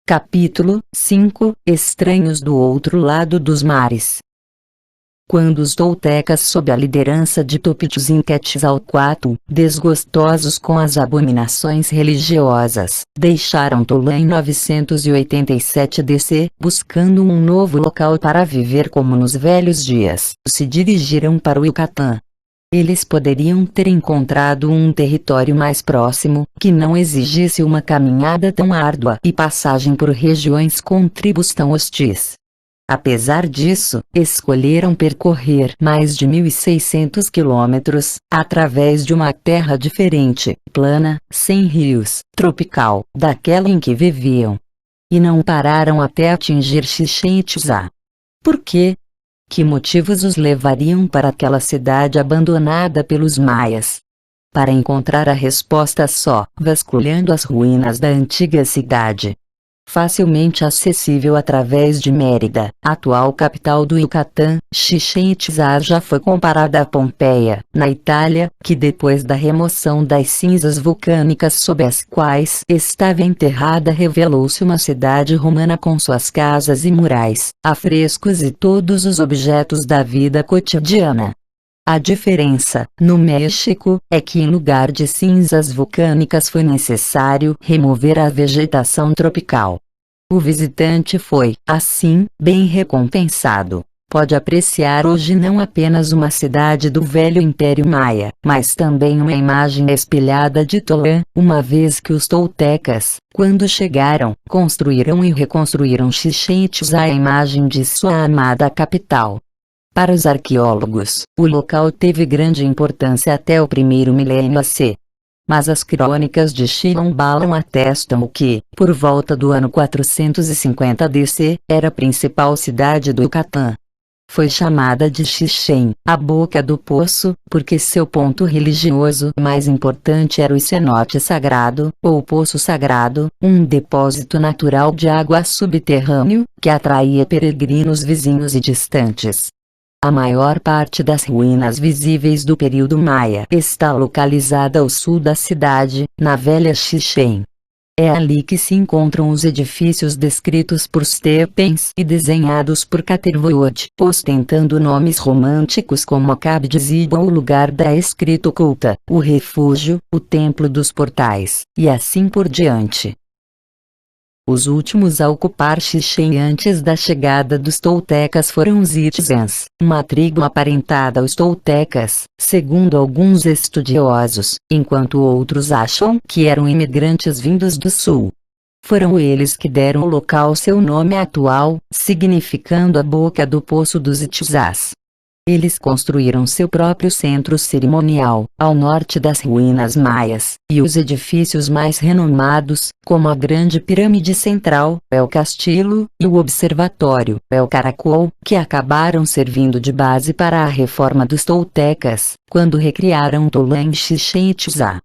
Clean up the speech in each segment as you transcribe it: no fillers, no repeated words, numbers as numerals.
Capítulo 5 Estranhos do outro lado dos mares. Quando os toltecas, sob a liderança de Tupitinquetzalcoatl, desgostosos com as abominações religiosas, deixaram Tolã em 987 DC, buscando um novo local para viver como nos velhos dias, se dirigiram para o Yucatán. Eles poderiam ter encontrado um território mais próximo, que não exigisse uma caminhada tão árdua e passagem por regiões com tribos tão hostis. Apesar disso, escolheram percorrer mais de 1.600 quilômetros, através de uma terra diferente, plana, sem rios, tropical, daquela em que viviam. E não pararam até atingir Chichén Itzá. Por quê? Que motivos os levariam para aquela cidade abandonada pelos maias? Para encontrar a resposta só vasculhando as ruínas da antiga cidade. Facilmente acessível através de Mérida, atual capital do Yucatán, Chichén Itzá já foi comparada a Pompeia, na Itália, que depois da remoção das cinzas vulcânicas sob as quais estava enterrada revelou-se uma cidade romana com suas casas e murais, afrescos e todos os objetos da vida cotidiana. A diferença, no México, é que em lugar de cinzas vulcânicas foi necessário remover a vegetação tropical. O visitante foi, assim, bem recompensado. Pode apreciar hoje não apenas uma cidade do velho Império Maia, mas também uma imagem espelhada de Tolã, uma vez que os toltecas, quando chegaram, construíram e reconstruíram Chichén Itzá à imagem de sua amada capital. Para os arqueólogos, o local teve grande importância até o primeiro milênio AC. Mas as crônicas de Shilombalam atestam que, por volta do ano 450 DC, era a principal cidade do Yucatán. Foi chamada de Chichén, a boca do poço, porque seu ponto religioso mais importante era o cenote sagrado, ou poço sagrado, um depósito natural de água subterrâneo, que atraía peregrinos vizinhos e distantes. A maior parte das ruínas visíveis do período Maia está localizada ao sul da cidade, na velha Chichén. É ali que se encontram os edifícios descritos por Stephens e desenhados por Catherwood, ostentando nomes românticos como a Cabdizíba, o lugar da escrita oculta, o refúgio, o templo dos portais, e assim por diante. Os últimos a ocupar Chichén antes da chegada dos toltecas foram os Itzens, uma tribo aparentada aos toltecas, segundo alguns estudiosos, enquanto outros acham que eram imigrantes vindos do sul. Foram eles que deram ao local seu nome atual, significando a boca do poço dos Itzás. Eles construíram seu próprio centro cerimonial, ao norte das ruínas maias, e os edifícios mais renomados, como a Grande Pirâmide Central, El Castillo, e o Observatório, El Caracol, que acabaram servindo de base para a reforma dos toltecas, quando recriaram Tolã em Chichén Itzá.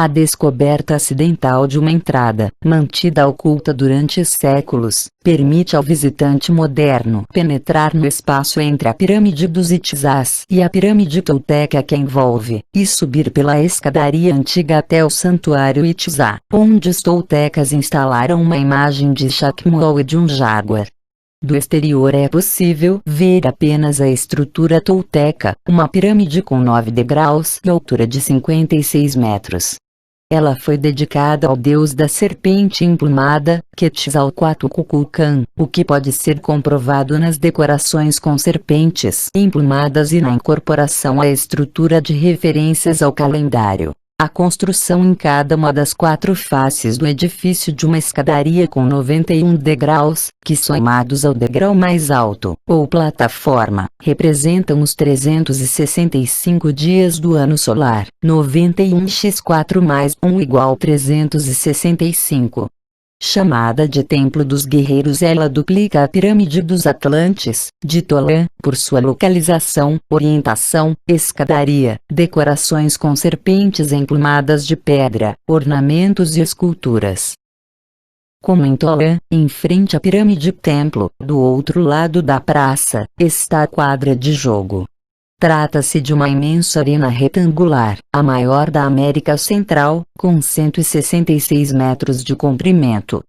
A descoberta acidental de uma entrada, mantida oculta durante séculos, permite ao visitante moderno penetrar no espaço entre a pirâmide dos Itzás e a pirâmide tolteca que a envolve, e subir pela escadaria antiga até o santuário Itzá, onde os toltecas instalaram uma imagem de Xacmuol e de um jaguar. Do exterior é possível ver apenas a estrutura tolteca, uma pirâmide com 9 degraus e altura de 56 metros. Ela foi dedicada ao deus da serpente emplumada, Quetzalcoatl Cuculcán, o que pode ser comprovado nas decorações com serpentes emplumadas e na incorporação à estrutura de referências ao calendário. A construção em cada uma das 4 faces do edifício de uma escadaria com 91 degraus, que somados ao degrau mais alto, ou plataforma, representam os 365 dias do ano solar, 91x4 mais 1 igual 365. Chamada de Templo dos Guerreiros, ela duplica a Pirâmide dos Atlantes, de Tolã, por sua localização, orientação, escadaria, decorações com serpentes emplumadas de pedra, ornamentos e esculturas. Como em Tolã, em frente à pirâmide-templo, do outro lado da praça, está a quadra de jogo. Trata-se de uma imensa arena retangular, a maior da América Central, com 166 metros de comprimento.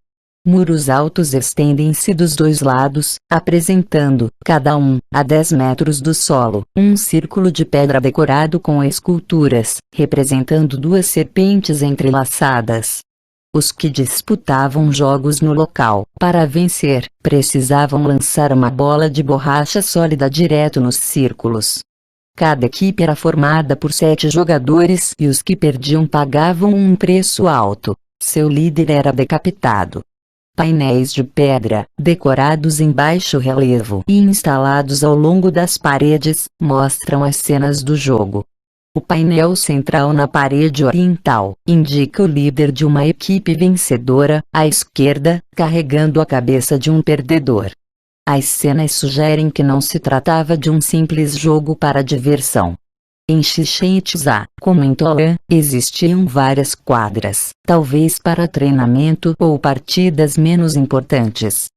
Muros altos estendem-se dos dois lados, apresentando, cada um, a 10 metros do solo, um círculo de pedra decorado com esculturas, representando duas serpentes entrelaçadas. Os que disputavam jogos no local, para vencer, precisavam lançar uma bola de borracha sólida direto nos círculos. Cada equipe era formada por 7 jogadores e os que perdiam pagavam um preço alto. Seu líder era decapitado. Painéis de pedra, decorados em baixo relevo e instalados ao longo das paredes, mostram as cenas do jogo. O painel central na parede oriental indica o líder de uma equipe vencedora, à esquerda, carregando a cabeça de um perdedor. As cenas sugerem que não se tratava de um simples jogo para diversão. Em Chichén Itzá, como em Tolã, existiam várias quadras, talvez para treinamento ou partidas menos importantes.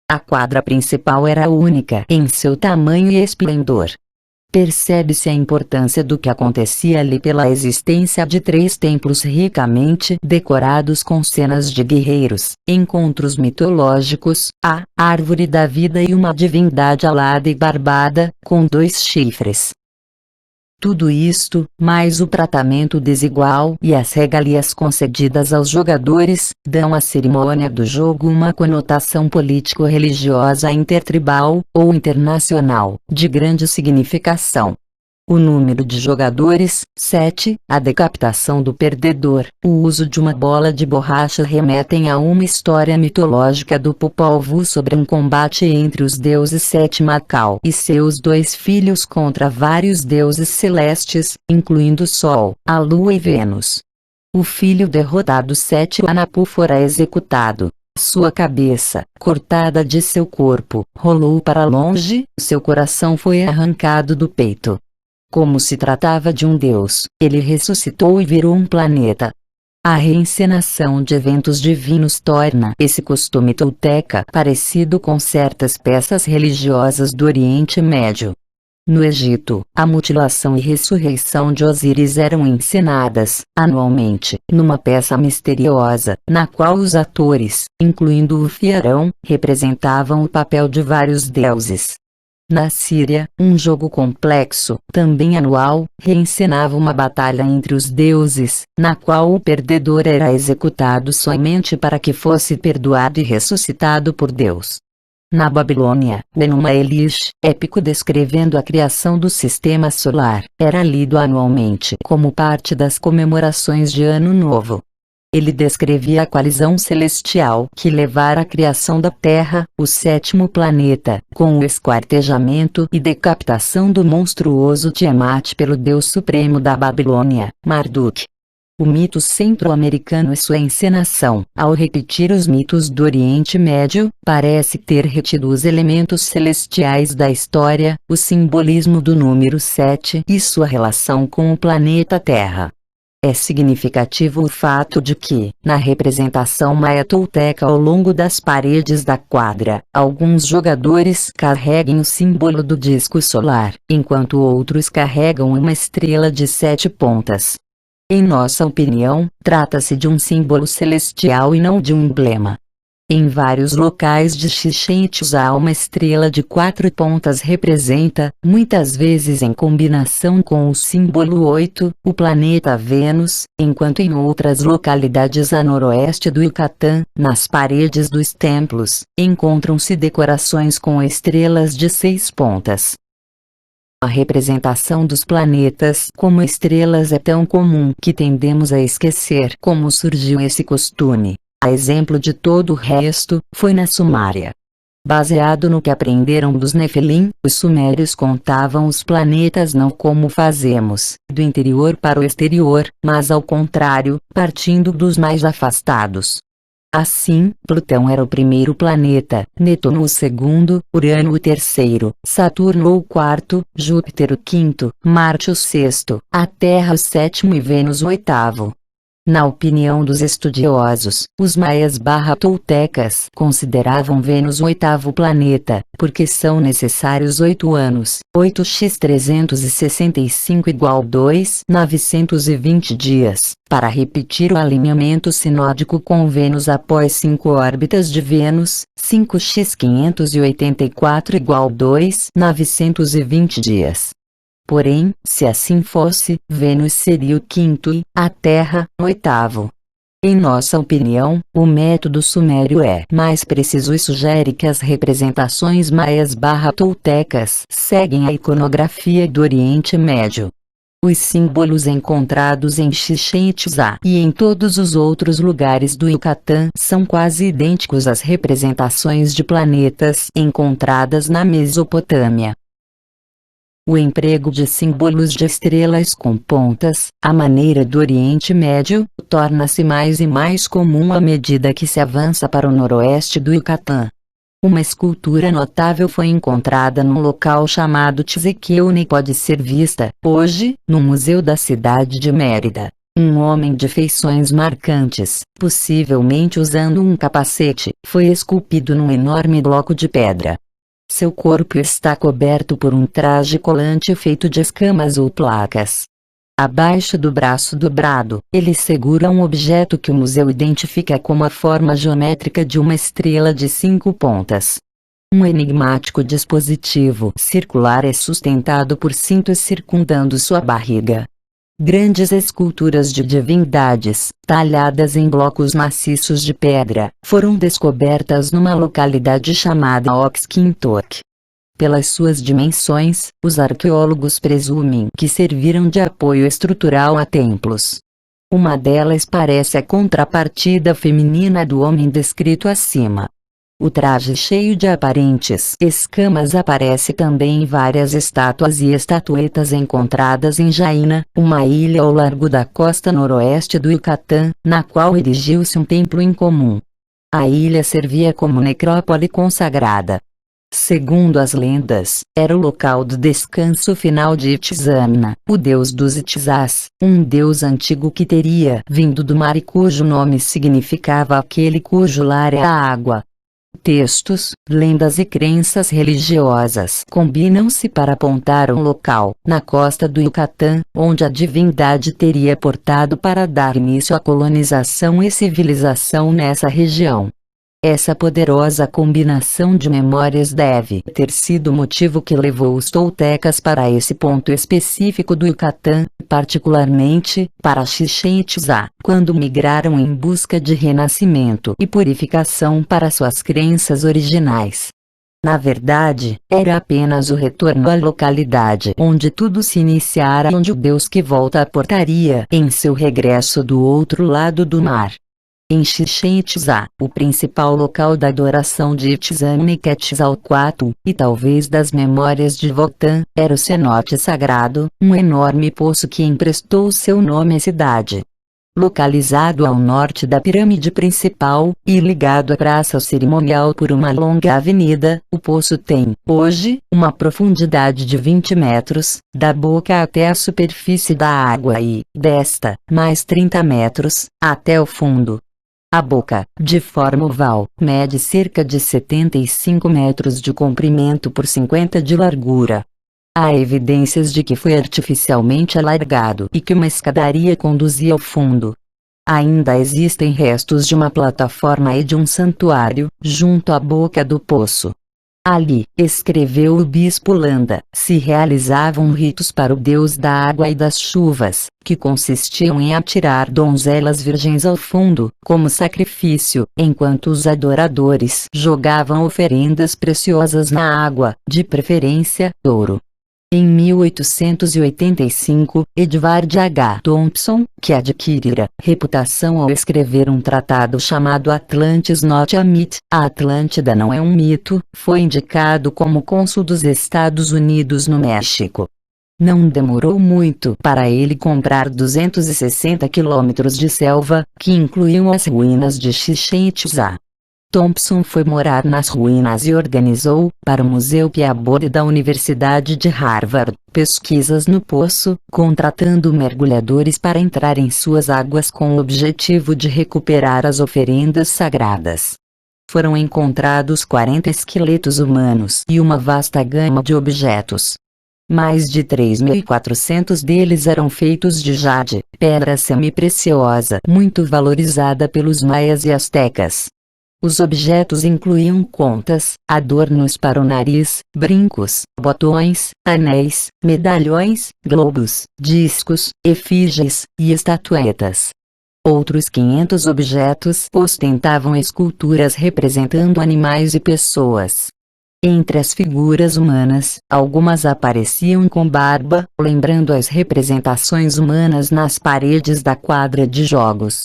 A quadra principal era única em seu tamanho e esplendor. Percebe-se a importância do que acontecia ali pela existência de 3 templos ricamente decorados com cenas de guerreiros, encontros mitológicos, a árvore da vida e uma divindade alada e barbada, com 2 chifres. Tudo isto, mais o tratamento desigual e as regalias concedidas aos jogadores, dão à cerimônia do jogo uma conotação político-religiosa intertribal, ou internacional, de grande significação. O número de jogadores, 7, a decapitação do perdedor, o uso de uma bola de borracha remetem a uma história mitológica do Popol Vuh sobre um combate entre os deuses Set Macau e seus 2 filhos contra vários deuses celestes, incluindo o Sol, a Lua e Vênus. O filho derrotado Set Anapu fora executado. Sua cabeça, cortada de seu corpo, rolou para longe, seu coração foi arrancado do peito. Como se tratava de um deus, ele ressuscitou e virou um planeta. A reencenação de eventos divinos torna esse costume tolteca parecido com certas peças religiosas do Oriente Médio. No Egito, a mutilação e ressurreição de Osíris eram encenadas, anualmente, numa peça misteriosa, na qual os atores, incluindo o Fiarão, representavam o papel de vários deuses. Na Síria, um jogo complexo, também anual, reencenava uma batalha entre os deuses, na qual o perdedor era executado somente para que fosse perdoado e ressuscitado por Deus. Na Babilônia, Enuma Elish, épico descrevendo a criação do sistema solar, era lido anualmente como parte das comemorações de Ano Novo. Ele descrevia a coalizão celestial que levara à criação da Terra, o 7º planeta, com o esquartejamento e decapitação do monstruoso Tiamat pelo deus supremo da Babilônia, Marduk. O mito centro-americano e sua encenação, ao repetir os mitos do Oriente Médio, parece ter retido os elementos celestiais da história, o simbolismo do número 7 e sua relação com o planeta Terra. É significativo o fato de que, na representação maia-tolteca ao longo das paredes da quadra, alguns jogadores carreguem o símbolo do disco solar, enquanto outros carregam uma estrela de 7 pontas. Em nossa opinião, trata-se de um símbolo celestial e não de um emblema. Em vários locais de Chichén Itzá uma estrela de 4 pontas representa, muitas vezes em combinação com o símbolo 8, o planeta Vênus, enquanto em outras localidades a noroeste do Yucatán, nas paredes dos templos, encontram-se decorações com estrelas de 6 pontas. A representação dos planetas como estrelas é tão comum que tendemos a esquecer como surgiu esse costume. A exemplo de todo o resto, foi na Sumária. Baseado no que aprenderam dos Nefilim, os sumérios contavam os planetas não como fazemos, do interior para o exterior, mas ao contrário, partindo dos mais afastados. Assim, Plutão era o primeiro planeta, Netuno o segundo, Urano o terceiro, Saturno o quarto, Júpiter o quinto, Marte o sexto, a Terra o sétimo e Vênus o oitavo. Na opinião dos estudiosos, os maias/toltecas consideravam Vênus o oitavo planeta, porque são necessários 8 anos, 8x365 igual 2.920 dias, para repetir o alinhamento sinódico com Vênus após 5 órbitas de Vênus, 5x584 igual 2.920 dias. Porém, se assim fosse, Vênus seria o quinto e a Terra, o oitavo. Em nossa opinião, o método sumério é mais preciso e sugere que as representações maias/toltecas seguem a iconografia do Oriente Médio. Os símbolos encontrados em Chichén Itzá e em todos os outros lugares do Yucatán são quase idênticos às representações de planetas encontradas na Mesopotâmia. O emprego de símbolos de estrelas com pontas, à maneira do Oriente Médio, torna-se mais e mais comum à medida que se avança para o noroeste do Yucatán. Uma escultura notável foi encontrada num local chamado Tzqueuni e pode ser vista, hoje, no Museu da Cidade de Mérida. Um homem de feições marcantes, possivelmente usando um capacete, foi esculpido num enorme bloco de pedra. Seu corpo está coberto por um traje colante feito de escamas ou placas. Abaixo do braço dobrado, ele segura um objeto que o museu identifica como a forma geométrica de uma estrela de 5 pontas. Um enigmático dispositivo circular é sustentado por cintos circundando sua barriga. Grandes esculturas de divindades, talhadas em blocos maciços de pedra, foram descobertas numa localidade chamada Oxquintoc. Pelas suas dimensões, os arqueólogos presumem que serviram de apoio estrutural a templos. Uma delas parece a contrapartida feminina do homem descrito acima. O traje cheio de aparentes escamas aparece também em várias estátuas e estatuetas encontradas em Jaina, uma ilha ao largo da costa noroeste do Yucatán, na qual erigiu-se um templo incomum. A ilha servia como necrópole consagrada. Segundo as lendas, era o local do descanso final de Itzamna, o deus dos Itzás, um deus antigo que teria vindo do mar e cujo nome significava aquele cujo lar é a água. Textos, lendas e crenças religiosas combinam-se para apontar um local, na costa do Yucatán, onde a divindade teria portado para dar início à colonização e civilização nessa região. Essa poderosa combinação de memórias deve ter sido o motivo que levou os toltecas para esse ponto específico do Yucatán, particularmente, para Chichén Itzá, quando migraram em busca de renascimento e purificação para suas crenças originais. Na verdade, era apenas o retorno à localidade onde tudo se iniciara, onde o Deus que volta portaria em seu regresso do outro lado do mar. Em Chichén Itzá, o principal local da adoração de Itzamna e Quetzalcóatl, e talvez das memórias de Votan, era o cenote sagrado, um enorme poço que emprestou seu nome à cidade. Localizado ao norte da pirâmide principal, e ligado à praça cerimonial por uma longa avenida, o poço tem, hoje, uma profundidade de 20 metros, da boca até a superfície da água e, desta, mais 30 metros, até o fundo. A boca, de forma oval, mede cerca de 75 metros de comprimento por 50 de largura. Há evidências de que foi artificialmente alargado e que uma escadaria conduzia ao fundo. Ainda existem restos de uma plataforma e de um santuário, junto à boca do poço. Ali, escreveu o bispo Landa, se realizavam ritos para o deus da água e das chuvas, que consistiam em atirar donzelas virgens ao fundo, como sacrifício, enquanto os adoradores jogavam oferendas preciosas na água, de preferência, ouro. Em 1885, Edward H. Thompson, que adquirira reputação ao escrever um tratado chamado Atlantis Not a Myth, A Atlântida Não é um Mito, foi indicado como cônsul dos Estados Unidos no México. Não demorou muito para ele comprar 260 quilômetros de selva, que incluíam as ruínas de Chichén Itzá. Thompson foi morar nas ruínas e organizou, para o Museu Peabody da Universidade de Harvard, pesquisas no poço, contratando mergulhadores para entrar em suas águas com o objetivo de recuperar as oferendas sagradas. Foram encontrados 40 esqueletos humanos e uma vasta gama de objetos. Mais de 3.400 deles eram feitos de jade, pedra semipreciosa muito valorizada pelos maias e astecas. Os objetos incluíam contas, adornos para o nariz, brincos, botões, anéis, medalhões, globos, discos, efígies e estatuetas. Outros 500 objetos ostentavam esculturas representando animais e pessoas. Entre as figuras humanas, algumas apareciam com barba, lembrando as representações humanas nas paredes da quadra de jogos.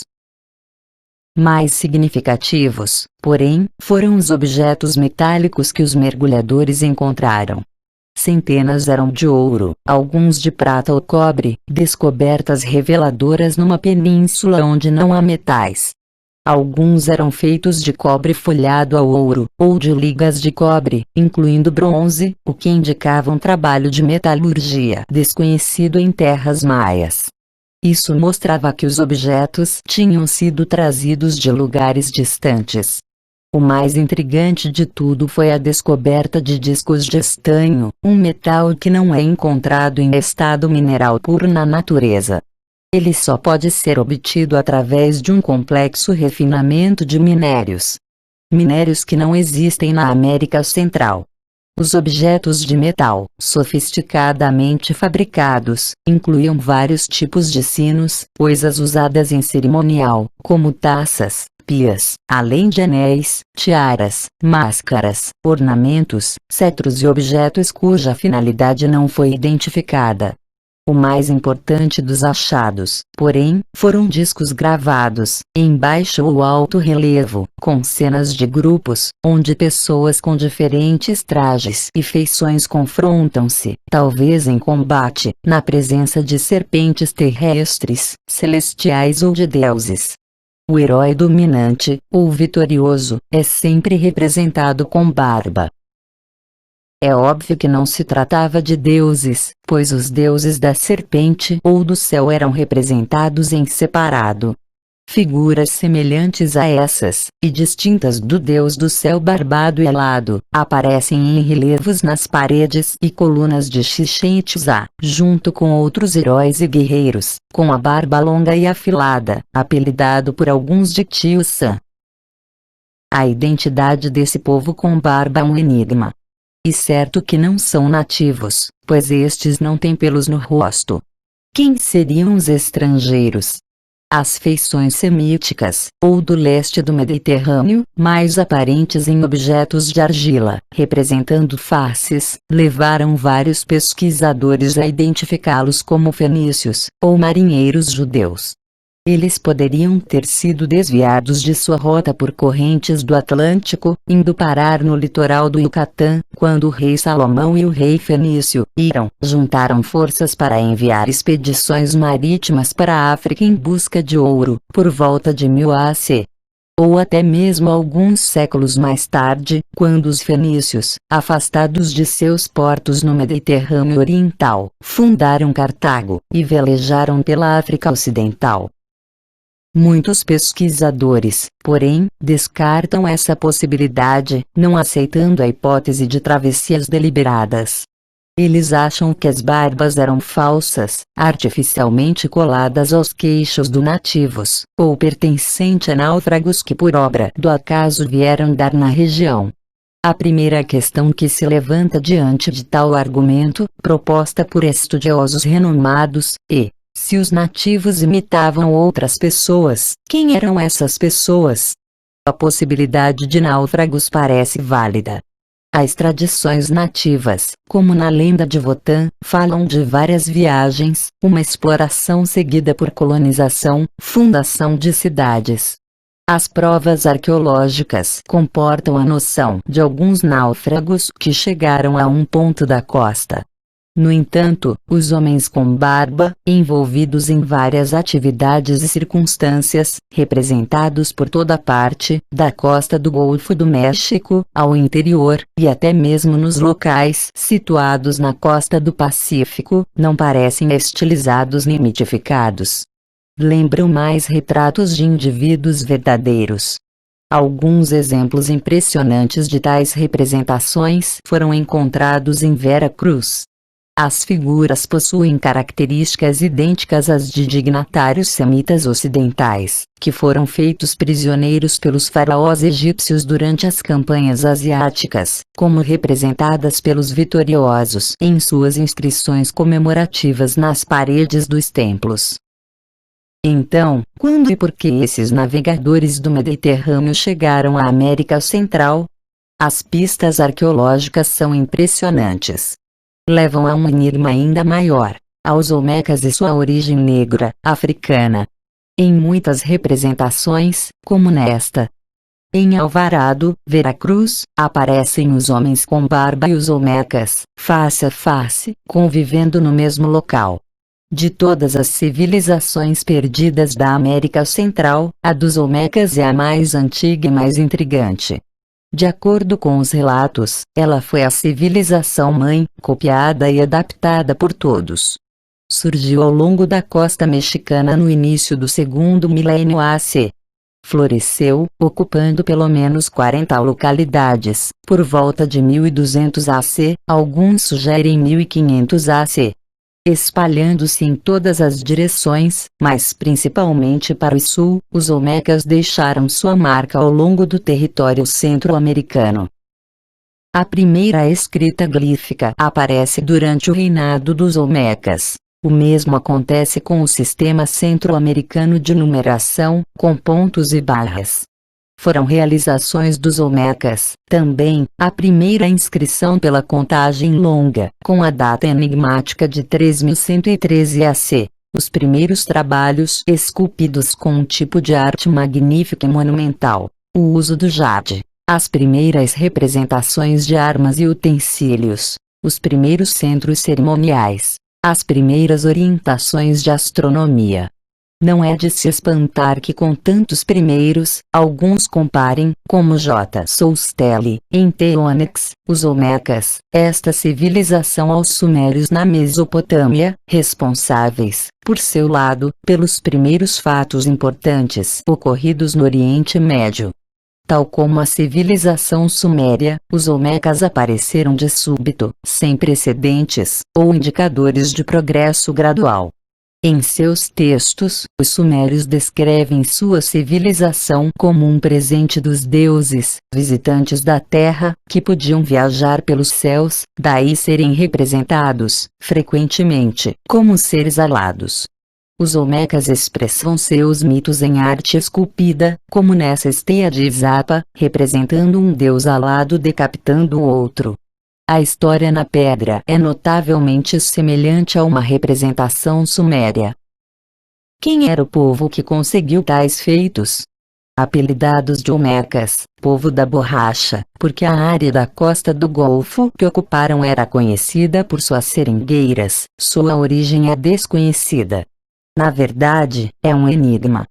Mais significativos, porém, foram os objetos metálicos que os mergulhadores encontraram. Centenas eram de ouro, alguns de prata ou cobre, descobertas reveladoras numa península onde não há metais. Alguns eram feitos de cobre folhado ao ouro, ou de ligas de cobre, incluindo bronze, o que indicava um trabalho de metalurgia desconhecido em terras maias. Isso mostrava que os objetos tinham sido trazidos de lugares distantes. O mais intrigante de tudo foi a descoberta de discos de estanho, um metal que não é encontrado em estado mineral puro na natureza. Ele só pode ser obtido através de um complexo refinamento de minérios. Minérios que não existem na América Central. Os objetos de metal, sofisticadamente fabricados, incluíam vários tipos de sinos, coisas usadas em cerimonial, como taças, pias, além de anéis, tiaras, máscaras, ornamentos, cetros e objetos cuja finalidade não foi identificada. O mais importante dos achados, porém, foram discos gravados, em baixo ou alto relevo, com cenas de grupos, onde pessoas com diferentes trajes e feições confrontam-se, talvez em combate, na presença de serpentes terrestres, celestiais ou de deuses. O herói dominante, ou vitorioso, é sempre representado com barba. É óbvio que não se tratava de deuses, pois os deuses da serpente ou do céu eram representados em separado. Figuras semelhantes a essas, e distintas do deus do céu barbado e alado, aparecem em relevos nas paredes e colunas de Chichén Itzá, junto com outros heróis e guerreiros, com a barba longa e afilada, apelidado por alguns de Tio Sam. A identidade desse povo com barba é um enigma. E certo que não são nativos, pois estes não têm pelos no rosto. Quem seriam os estrangeiros? As feições semíticas, ou do leste do Mediterrâneo, mais aparentes em objetos de argila, representando faces, levaram vários pesquisadores a identificá-los como fenícios, ou marinheiros judeus. Eles poderiam ter sido desviados de sua rota por correntes do Atlântico, indo parar no litoral do Yucatán, quando o rei Salomão e o rei fenício, Hírão, juntaram forças para enviar expedições marítimas para a África em busca de ouro, por volta de 1000 AC. Ou até mesmo alguns séculos mais tarde, quando os fenícios, afastados de seus portos no Mediterrâneo Oriental, fundaram Cartago, e velejaram pela África Ocidental. Muitos pesquisadores, porém, descartam essa possibilidade, não aceitando a hipótese de travessias deliberadas. Eles acham que as barbas eram falsas, artificialmente coladas aos queixos dos nativos, ou pertencente a náufragos que por obra do acaso vieram dar na região. A primeira questão que se levanta diante de tal argumento, proposta por estudiosos renomados, é: se os nativos imitavam outras pessoas, quem eram essas pessoas? A possibilidade de náufragos parece válida. As tradições nativas, como na lenda de Votan, falam de várias viagens, uma exploração seguida por colonização, fundação de cidades. As provas arqueológicas comportam a noção de alguns náufragos que chegaram a um ponto da costa. No entanto, os homens com barba, envolvidos em várias atividades e circunstâncias, representados por toda parte, da costa do Golfo do México, ao interior, e até mesmo nos locais situados na costa do Pacífico, não parecem estilizados nem mitificados. Lembram mais retratos de indivíduos verdadeiros. Alguns exemplos impressionantes de tais representações foram encontrados em Vera Cruz. As figuras possuem características idênticas às de dignatários semitas ocidentais, que foram feitos prisioneiros pelos faraós egípcios durante as campanhas asiáticas, como representadas pelos vitoriosos em suas inscrições comemorativas nas paredes dos templos. Então, quando e por que esses navegadores do Mediterrâneo chegaram à América Central? As pistas arqueológicas são impressionantes. Levam a um enigma ainda maior, aos Olmecas e sua origem negra, africana. Em muitas representações, como nesta, em Alvarado, Veracruz, aparecem os homens com barba e os Olmecas, face a face, convivendo no mesmo local. De todas as civilizações perdidas da América Central, a dos Olmecas é a mais antiga e mais intrigante. De acordo com os relatos, ela foi a civilização mãe, copiada e adaptada por todos. Surgiu ao longo da costa mexicana no início do segundo milênio AC. Floresceu, ocupando pelo menos 40 localidades, por volta de 1200 AC, alguns sugerem 1500 AC. Espalhando-se em todas as direções, mas principalmente para o sul, os Olmecas deixaram sua marca ao longo do território centro-americano. A primeira escrita glífica aparece durante o reinado dos Olmecas. O mesmo acontece com o sistema centro-americano de numeração, com pontos e barras. Foram realizações dos Olmecas, também, a primeira inscrição pela contagem longa, com a data enigmática de 3113 AC. Os primeiros trabalhos esculpidos com um tipo de arte magnífica e monumental. O uso do jade. As primeiras representações de armas e utensílios. Os primeiros centros cerimoniais. As primeiras orientações de astronomia. Não é de se espantar que com tantos primeiros, alguns comparem, como J. Soustelli, em Teonex, os Olmecas, esta civilização aos Sumérios na Mesopotâmia, responsáveis, por seu lado, pelos primeiros fatos importantes ocorridos no Oriente Médio. Tal como a civilização suméria, os Olmecas apareceram de súbito, sem precedentes, ou indicadores de progresso gradual. Em seus textos, os sumérios descrevem sua civilização como um presente dos deuses, visitantes da terra, que podiam viajar pelos céus, daí serem representados, frequentemente, como seres alados. Os Olmecas expressam seus mitos em arte esculpida, como nessa esteia de Izapa, representando um deus alado decapitando o outro. A história na pedra é notavelmente semelhante a uma representação suméria. Quem era o povo que conseguiu tais feitos? Apelidados de Olmecas, povo da borracha, porque a área da costa do Golfo que ocuparam era conhecida por suas seringueiras, sua origem é desconhecida. Na verdade, é um enigma.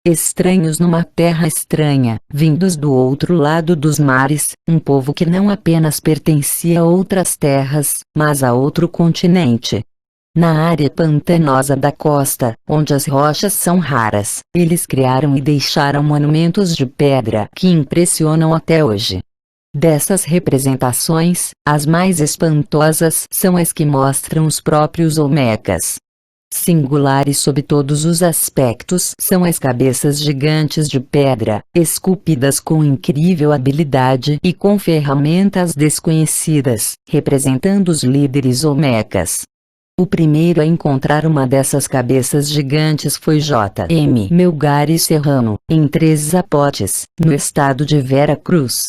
Estranhos numa terra estranha, vindos do outro lado dos mares, um povo que não apenas pertencia a outras terras, mas a outro continente. Na área pantanosa da costa, onde as rochas são raras, eles criaram e deixaram monumentos de pedra que impressionam até hoje. Dessas representações, as mais espantosas são as que mostram os próprios Olmecas. Singulares sob todos os aspectos são as cabeças gigantes de pedra, esculpidas com incrível habilidade e com ferramentas desconhecidas, representando os líderes Olmecas. O primeiro a encontrar uma dessas cabeças gigantes foi J. M. Melgares Serrano, em Três Zapotes, no estado de Vera Cruz.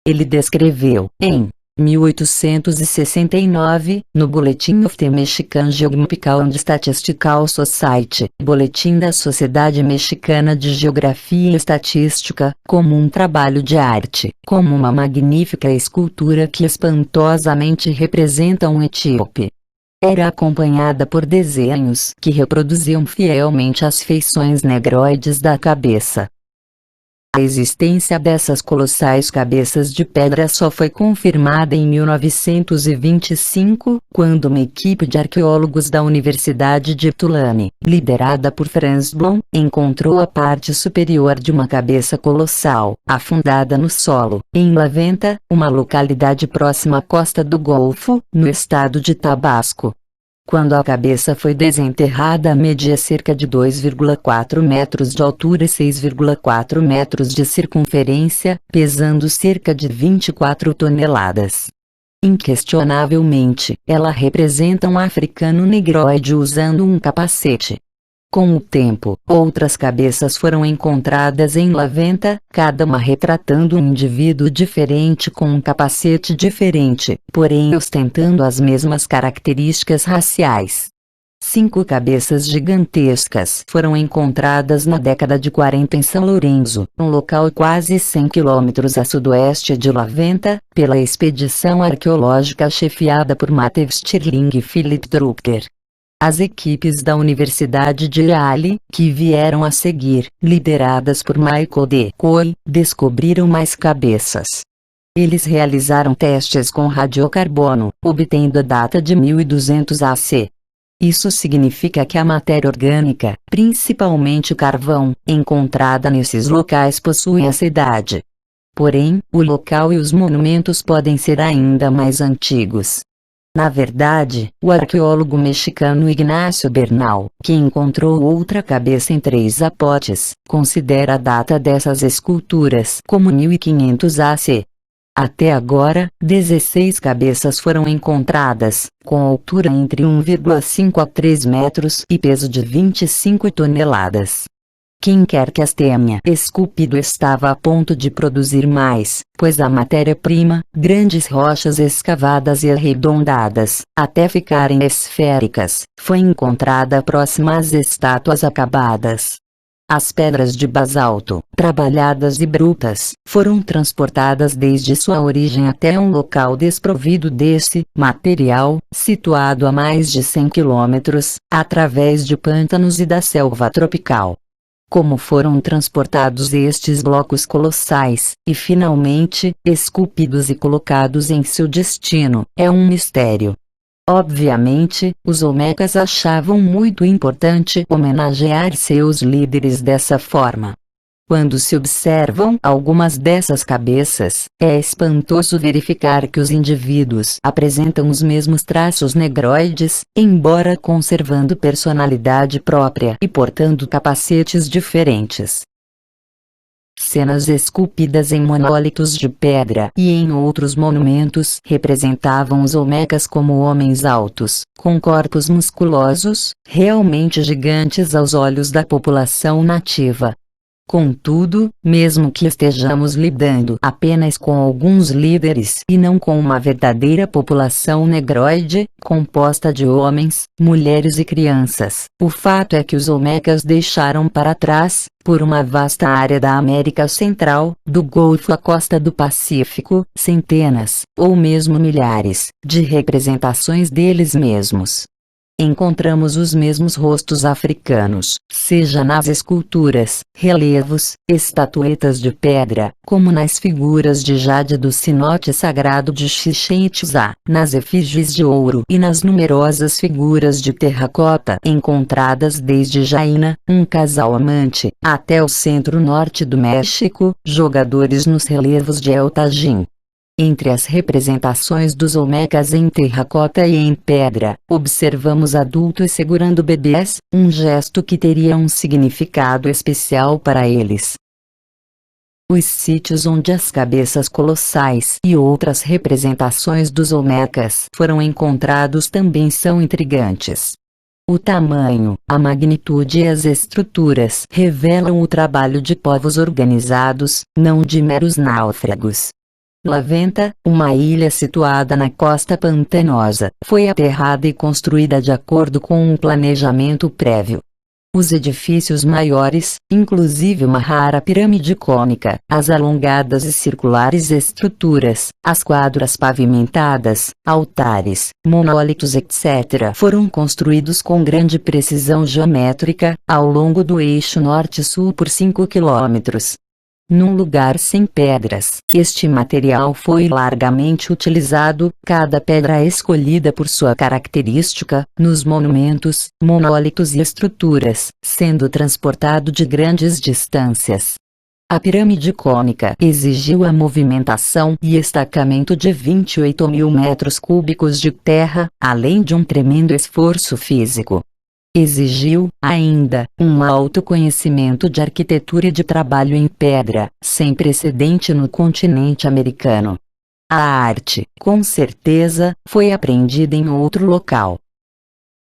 Ele descreveu, em 1869, no Boletim of the Mexican Geographical and Statistical Society, Boletim da Sociedade Mexicana de Geografia e Estatística, como um trabalho de arte, como uma magnífica escultura que espantosamente representa um etíope. Era acompanhada por desenhos que reproduziam fielmente as feições negroides da cabeça. A existência dessas colossais cabeças de pedra só foi confirmada em 1925, quando uma equipe de arqueólogos da Universidade de Tulane, liderada por Franz Blum, encontrou a parte superior de uma cabeça colossal, afundada no solo, em La Venta, uma localidade próxima à costa do Golfo, no estado de Tabasco. Quando a cabeça foi desenterrada, media cerca de 2,4 metros de altura e 6,4 metros de circunferência, pesando cerca de 24 toneladas. Inquestionavelmente, ela representa um africano negroide usando um capacete. Com o tempo, outras cabeças foram encontradas em La Venta, cada uma retratando um indivíduo diferente com um capacete diferente, porém ostentando as mesmas características raciais. 5 cabeças gigantescas foram encontradas na década de 40 em São Lourenço, um local quase 100 quilômetros a sudoeste de La Venta, pela expedição arqueológica chefiada por Matthew Stirling e Philip Drucker. As equipes da Universidade de Yale, que vieram a seguir, lideradas por Michael D. Coe, descobriram mais cabeças. Eles realizaram testes com radiocarbono, obtendo a data de 1200 AC. Isso significa que a matéria orgânica, principalmente o carvão, encontrada nesses locais possui essa idade. Porém, o local e os monumentos podem ser ainda mais antigos. Na verdade, o arqueólogo mexicano Ignacio Bernal, que encontrou outra cabeça em 3 zapotes, considera a data dessas esculturas como 1500 AC. Até agora, 16 cabeças foram encontradas, com altura entre 1,5 a 3 metros e peso de 25 toneladas. Quem quer que as tenha esculpido estava a ponto de produzir mais, pois a matéria-prima, grandes rochas escavadas e arredondadas, até ficarem esféricas, foi encontrada próxima às estátuas acabadas. As pedras de basalto, trabalhadas e brutas, foram transportadas desde sua origem até um local desprovido desse material, situado a mais de 100 quilômetros, através de pântanos e da selva tropical. Como foram transportados estes blocos colossais, e finalmente, esculpidos e colocados em seu destino, é um mistério. Obviamente, os Olmecas achavam muito importante homenagear seus líderes dessa forma. Quando se observam algumas dessas cabeças, é espantoso verificar que os indivíduos apresentam os mesmos traços negroides, embora conservando personalidade própria e portando capacetes diferentes. Cenas esculpidas em monólitos de pedra e em outros monumentos representavam os Olmecas como homens altos, com corpos musculosos, realmente gigantes aos olhos da população nativa. Contudo, mesmo que estejamos lidando apenas com alguns líderes e não com uma verdadeira população negroide, composta de homens, mulheres e crianças, o fato é que os Olmecas deixaram para trás, por uma vasta área da América Central, do Golfo à costa do Pacífico, centenas, ou mesmo milhares, de representações deles mesmos. Encontramos os mesmos rostos africanos, seja nas esculturas, relevos, estatuetas de pedra, como nas figuras de jade do cenote sagrado de Chichén Itzá, nas efígies de ouro e nas numerosas figuras de terracota encontradas desde Jaina, um casal amante, até o centro-norte do México, jogadores nos relevos de El Tajín. Entre as representações dos Olmecas em terracota e em pedra, observamos adultos segurando bebês, um gesto que teria um significado especial para eles. Os sítios onde as cabeças colossais e outras representações dos Olmecas foram encontrados também são intrigantes. O tamanho, a magnitude e as estruturas revelam o trabalho de povos organizados, não de meros náufragos. La Venta, uma ilha situada na costa pantanosa, foi aterrada e construída de acordo com um planejamento prévio. Os edifícios maiores, inclusive uma rara pirâmide cônica, as alongadas e circulares estruturas, as quadras pavimentadas, altares, monólitos etc., foram construídos com grande precisão geométrica, ao longo do eixo norte-sul por 5 quilômetros. Num lugar sem pedras, este material foi largamente utilizado, cada pedra escolhida por sua característica, nos monumentos, monólitos e estruturas, sendo transportado de grandes distâncias. A pirâmide cônica exigiu a movimentação e estacamento de 28 mil metros cúbicos de terra, além de um tremendo esforço físico. Exigiu, ainda, um alto conhecimento de arquitetura e de trabalho em pedra, sem precedente no continente americano. A arte, com certeza, foi aprendida em outro local.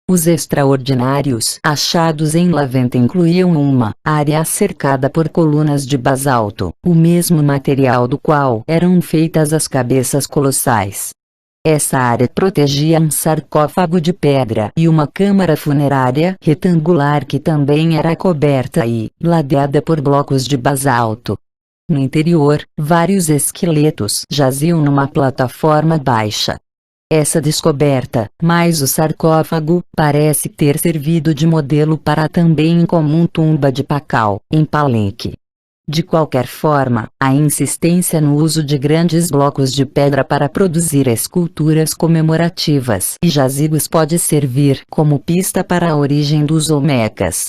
Os extraordinários achados em La Venta incluíam uma área cercada por colunas de basalto, o mesmo material do qual eram feitas as cabeças colossais. Essa área protegia um sarcófago de pedra e uma câmara funerária retangular que também era coberta e ladeada por blocos de basalto. No interior, vários esqueletos jaziam numa plataforma baixa. Essa descoberta, mais o sarcófago, parece ter servido de modelo para a também incomum tumba de Pakal, em Palenque. De qualquer forma, a insistência no uso de grandes blocos de pedra para produzir esculturas comemorativas e jazigos pode servir como pista para a origem dos Olmecas.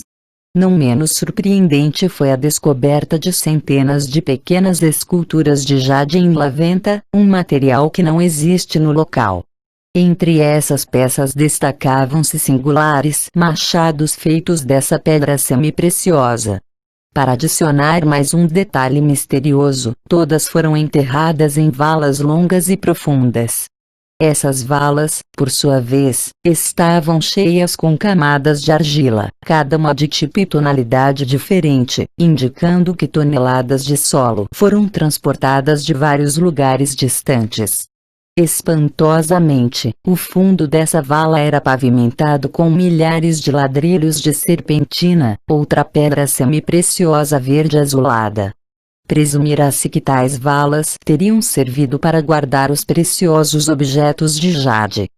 Não menos surpreendente foi a descoberta de centenas de pequenas esculturas de jade em La Venta, um material que não existe no local. Entre essas peças destacavam-se singulares machados feitos dessa pedra semi-preciosa. Para adicionar mais um detalhe misterioso, todas foram enterradas em valas longas e profundas. Essas valas, por sua vez, estavam cheias com camadas de argila, cada uma de tipo e tonalidade diferente, indicando que toneladas de solo foram transportadas de vários lugares distantes. Espantosamente, o fundo dessa vala era pavimentado com milhares de ladrilhos de serpentina, outra pedra semi-preciosa verde azulada. Presumira-se que tais valas teriam servido para guardar os preciosos objetos de jade.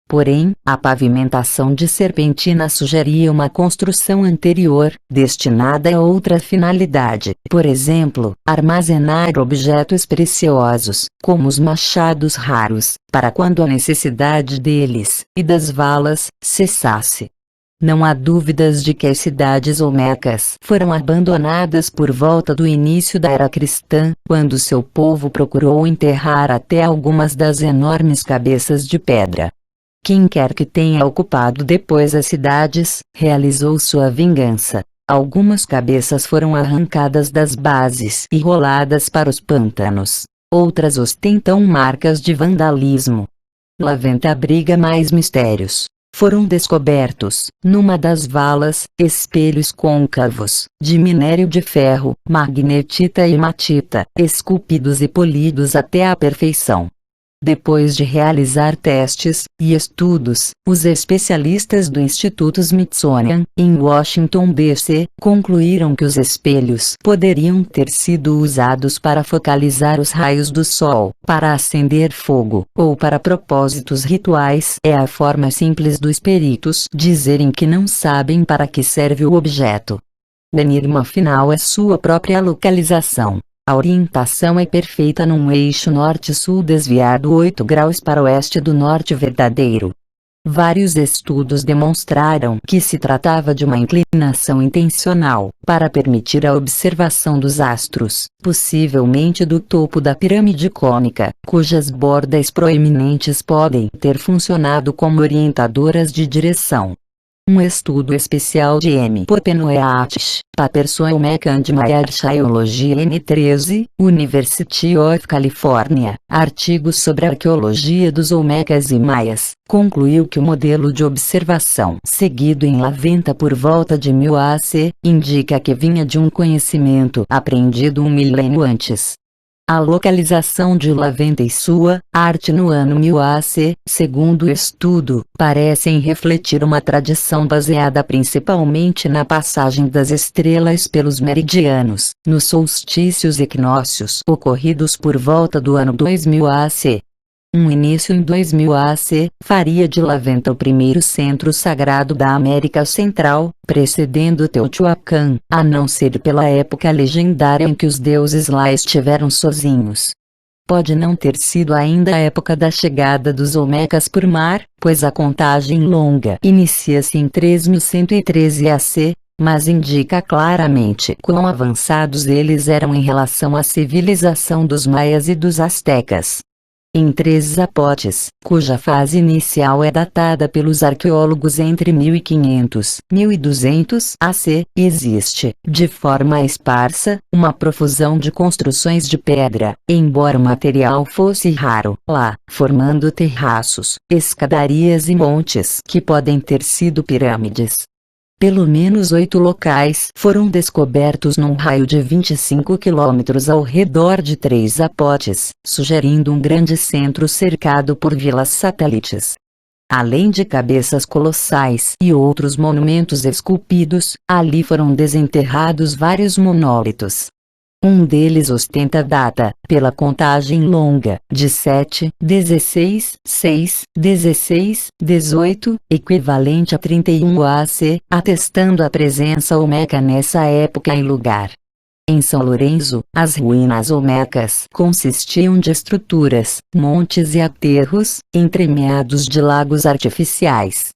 Porém, a pavimentação de serpentina sugeria uma construção anterior, destinada a outra finalidade, por exemplo, armazenar objetos preciosos, como os machados raros, para quando a necessidade deles, e das valas, cessasse. Não há dúvidas de que as cidades olmecas foram abandonadas por volta do início da era cristã, quando seu povo procurou enterrar até algumas das enormes cabeças de pedra. Quem quer que tenha ocupado depois as cidades, realizou sua vingança. Algumas cabeças foram arrancadas das bases e roladas para os pântanos. Outras ostentam marcas de vandalismo. La Venta abriga mais mistérios. Foram descobertos, numa das valas, espelhos côncavos, de minério de ferro, magnetita e hematita, esculpidos e polidos até a perfeição. Depois de realizar testes e estudos, os especialistas do Instituto Smithsonian, em Washington, D.C., concluíram que os espelhos poderiam ter sido usados para focalizar os raios do sol, para acender fogo, ou para propósitos rituais. É a forma simples dos peritos dizerem que não sabem para que serve o objeto. O enigma final é sua própria localização. A orientação é perfeita num eixo norte-sul desviado 8 graus para oeste do norte verdadeiro. Vários estudos demonstraram que se tratava de uma inclinação intencional, para permitir a observação dos astros, possivelmente do topo da pirâmide cônica, cujas bordas proeminentes podem ter funcionado como orientadoras de direção. Um estudo especial de M. Popenoeatis, Papers Olmeca and Maya Archaeology N13, University of California, artigos sobre a arqueologia dos Olmecas e Maias, concluiu que o modelo de observação seguido em La Venta por volta de 1000 AC, indica que vinha de um conhecimento aprendido um milênio antes. A localização de Laventa e sua arte no ano 1000 AC, segundo o estudo, parecem refletir uma tradição baseada principalmente na passagem das estrelas pelos meridianos, nos solstícios equinócios ocorridos por volta do ano 2000 AC. Um início em 2000 AC faria de Laventa o primeiro centro sagrado da América Central, precedendo Teotihuacan, a não ser pela época legendária em que os deuses lá estiveram sozinhos. Pode não ter sido ainda a época da chegada dos Olmecas por mar, pois a contagem longa inicia-se em 3113 AC, mas indica claramente quão avançados eles eram em relação à civilização dos maias e dos astecas. Em Três Zapotes, cuja fase inicial é datada pelos arqueólogos entre 1500 e 1200 AC, existe, de forma esparsa, uma profusão de construções de pedra, embora o material fosse raro lá, formando terraços, escadarias e montes que podem ter sido pirâmides. Pelo menos 8 locais foram descobertos num raio de 25 quilômetros ao redor de Três Zapotes, sugerindo um grande centro cercado por vilas satélites. Além de cabeças colossais e outros monumentos esculpidos, ali foram desenterrados vários monólitos. Um deles ostenta data, pela contagem longa, de 7, 16, 6, 16, 18, equivalente a 31 AC, atestando a presença olmeca nessa época e lugar. Em São Lourenço, as ruínas olmecas consistiam de estruturas, montes e aterros, entremeados de lagos artificiais.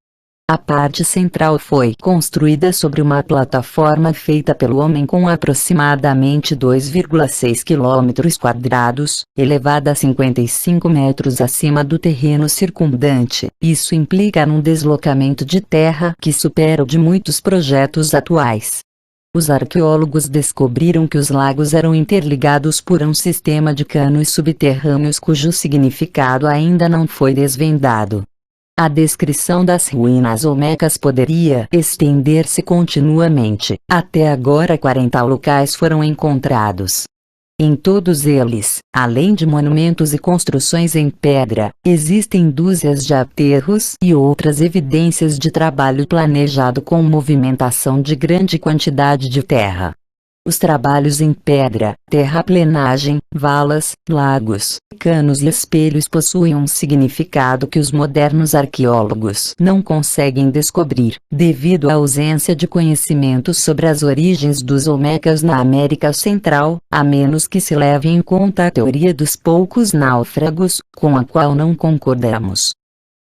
A parte central foi construída sobre uma plataforma feita pelo homem com aproximadamente 2,6 km², elevada a 55 metros acima do terreno circundante. Isso implica num deslocamento de terra que supera o de muitos projetos atuais. Os arqueólogos descobriram que os lagos eram interligados por um sistema de canos subterrâneos cujo significado ainda não foi desvendado. A descrição das ruínas olmecas poderia estender-se continuamente. Até agora 40 locais foram encontrados. Em todos eles, além de monumentos e construções em pedra, existem dúzias de aterros e outras evidências de trabalho planejado com movimentação de grande quantidade de terra. Os trabalhos em pedra, terraplenagem, valas, lagos, canos e espelhos possuem um significado que os modernos arqueólogos não conseguem descobrir, devido à ausência de conhecimento sobre as origens dos olmecas na América Central, a menos que se leve em conta a teoria dos poucos náufragos, com a qual não concordamos.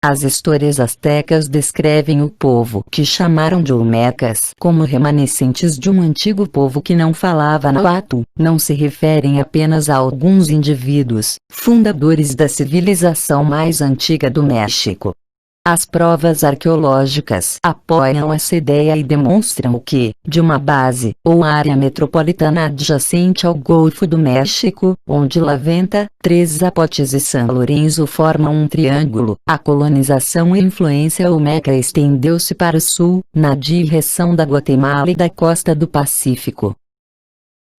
As histórias astecas descrevem o povo que chamaram de olmecas como remanescentes de um antigo povo que não falava náhuatl, não se referem apenas a alguns indivíduos, fundadores da civilização mais antiga do México. As provas arqueológicas apoiam essa ideia e demonstram que, de uma base, ou área metropolitana adjacente ao Golfo do México, onde Laventa, Três Zapotes e São Lourenço formam um triângulo, a colonização e influência olmeca estendeu-se para o sul, na direção da Guatemala e da costa do Pacífico.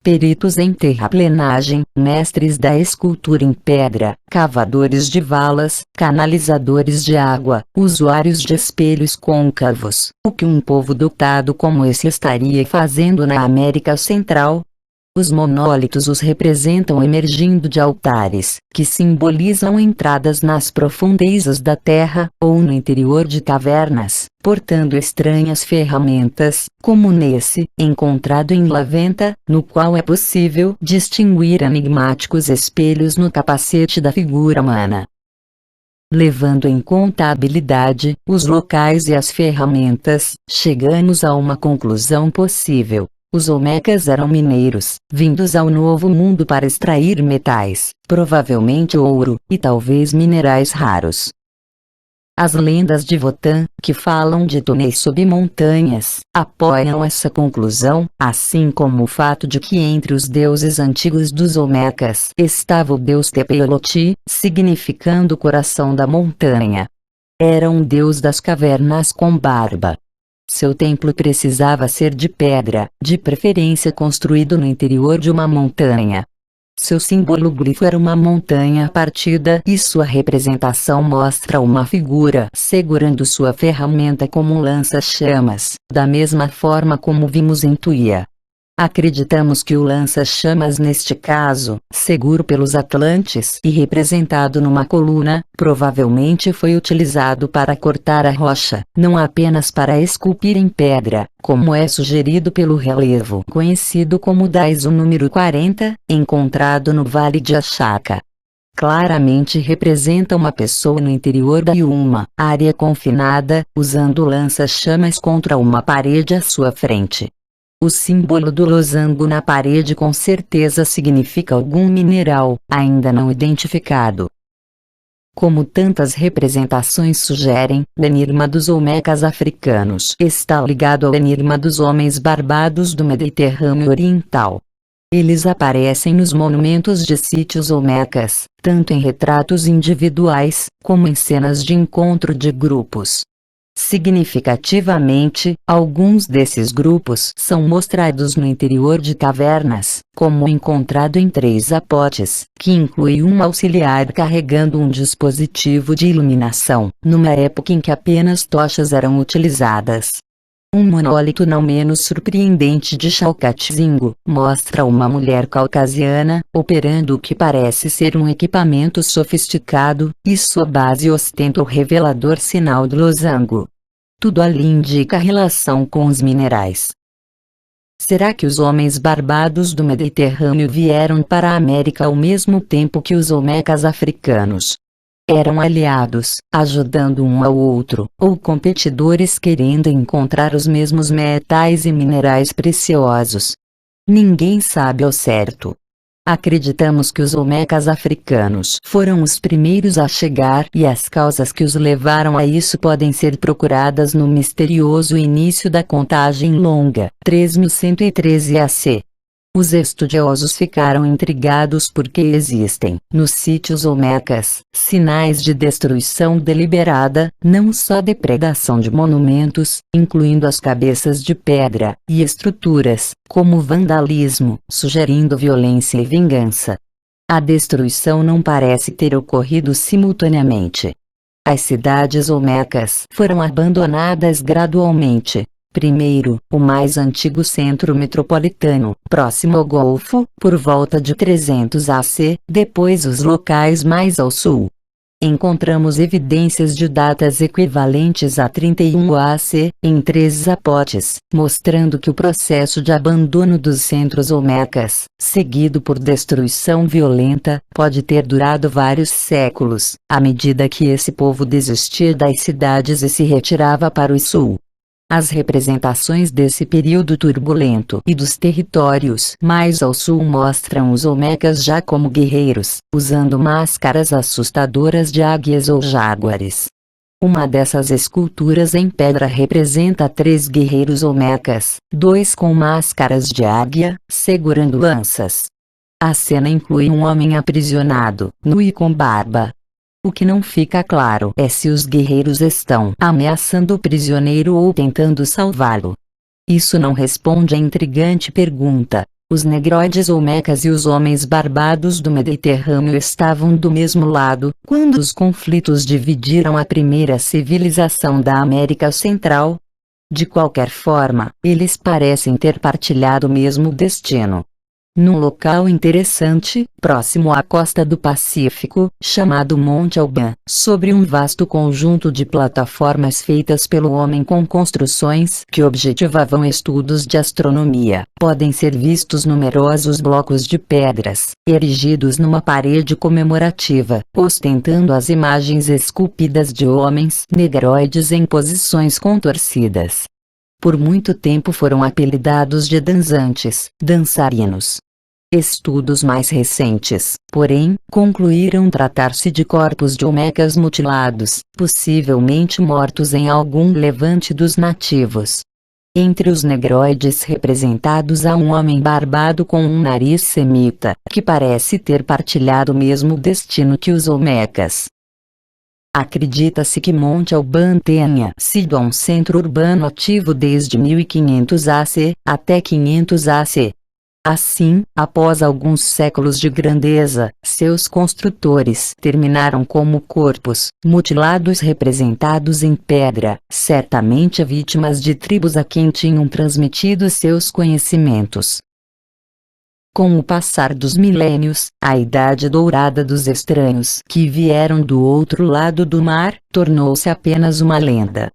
Peritos em terraplenagem, mestres da escultura em pedra, cavadores de valas, canalizadores de água, usuários de espelhos côncavos. O que um povo dotado como esse estaria fazendo na América Central? Os monólitos os representam emergindo de altares, que simbolizam entradas nas profundezas da terra, ou no interior de cavernas, portando estranhas ferramentas, como nesse, encontrado em Laventa, no qual é possível distinguir enigmáticos espelhos no capacete da figura humana. Levando em conta a habilidade, os locais e as ferramentas, chegamos a uma conclusão possível. Os olmecas eram mineiros, vindos ao Novo Mundo para extrair metais, provavelmente ouro, e talvez minerais raros. As lendas de Votan, que falam de túneis sob montanhas, apoiam essa conclusão, assim como o fato de que entre os deuses antigos dos olmecas estava o deus Tepeloti, significando o coração da montanha. Era um deus das cavernas com barba. Seu templo precisava ser de pedra, de preferência construído no interior de uma montanha. Seu símbolo glifo era uma montanha partida e sua representação mostra uma figura segurando sua ferramenta como um lança-chamas, da mesma forma como vimos em Tuia. Acreditamos que o lança-chamas neste caso, seguro pelos Atlantes e representado numa coluna, provavelmente foi utilizado para cortar a rocha, não apenas para esculpir em pedra, como é sugerido pelo relevo conhecido como Daiso número 40, encontrado no Vale de Achaka. Claramente representa uma pessoa no interior da uma área confinada, usando o lança-chamas contra uma parede à sua frente. O símbolo do losango na parede com certeza significa algum mineral, ainda não identificado. Como tantas representações sugerem, o enigma dos Olmecas africanos está ligado ao enigma dos homens barbados do Mediterrâneo Oriental. Eles aparecem nos monumentos de sítios olmecas, tanto em retratos individuais, como em cenas de encontro de grupos. Significativamente, alguns desses grupos são mostrados no interior de cavernas, como o encontrado em 3 apotes, que inclui um auxiliar carregando um dispositivo de iluminação, numa época em que apenas tochas eram utilizadas. Um monólito não menos surpreendente de Chalcatzingo mostra uma mulher caucasiana operando o que parece ser um equipamento sofisticado, e sua base ostenta o revelador sinal do losango. Tudo ali indica relação com os minerais. Será que os homens barbados do Mediterrâneo vieram para a América ao mesmo tempo que os Olmecas africanos? Eram aliados, ajudando um ao outro, ou competidores querendo encontrar os mesmos metais e minerais preciosos? Ninguém sabe ao certo. Acreditamos que os Olmecas africanos foram os primeiros a chegar e as causas que os levaram a isso podem ser procuradas no misterioso início da contagem longa, 3113 AC. Os estudiosos ficaram intrigados porque existem, nos sítios olmecas, sinais de destruição deliberada, não só depredação de monumentos, incluindo as cabeças de pedra, e estruturas, como vandalismo, sugerindo violência e vingança. A destruição não parece ter ocorrido simultaneamente. As cidades olmecas foram abandonadas gradualmente. Primeiro, o mais antigo centro metropolitano, próximo ao Golfo, por volta de 300 AC, depois os locais mais ao sul. Encontramos evidências de datas equivalentes a 31 AC, em 3 apotes, mostrando que o processo de abandono dos centros olmecas, seguido por destruição violenta, pode ter durado vários séculos, à medida que esse povo desistia das cidades e se retirava para o sul. As representações desse período turbulento e dos territórios mais ao sul mostram os olmecas já como guerreiros, usando máscaras assustadoras de águias ou jaguares. Uma dessas esculturas em pedra representa 3 guerreiros olmecas, 2 com máscaras de águia, segurando lanças. A cena inclui um homem aprisionado, nu e com barba. O que não fica claro é se os guerreiros estão ameaçando o prisioneiro ou tentando salvá-lo. Isso não responde à intrigante pergunta: os negroides olmecas e os homens barbados do Mediterrâneo estavam do mesmo lado quando os conflitos dividiram a primeira civilização da América Central? De qualquer forma, eles parecem ter partilhado o mesmo destino. Num local interessante, próximo à costa do Pacífico, chamado Monte Alban, sobre um vasto conjunto de plataformas feitas pelo homem com construções que objetivavam estudos de astronomia, podem ser vistos numerosos blocos de pedras, erigidos numa parede comemorativa, ostentando as imagens esculpidas de homens negroides em posições contorcidas. Por muito tempo foram apelidados de dançantes, dançarinos. Estudos mais recentes, porém, concluíram tratar-se de corpos de olmecas mutilados, possivelmente mortos em algum levante dos nativos. Entre os negroides representados há um homem barbado com um nariz semita, que parece ter partilhado o mesmo destino que os olmecas. Acredita-se que Monte Alban tenha sido um centro urbano ativo desde 1500 AC até 500 AC. Assim, após alguns séculos de grandeza, seus construtores terminaram como corpos mutilados representados em pedra, certamente vítimas de tribos a quem tinham transmitido seus conhecimentos. Com o passar dos milênios, a Idade Dourada dos estranhos que vieram do outro lado do mar tornou-se apenas uma lenda.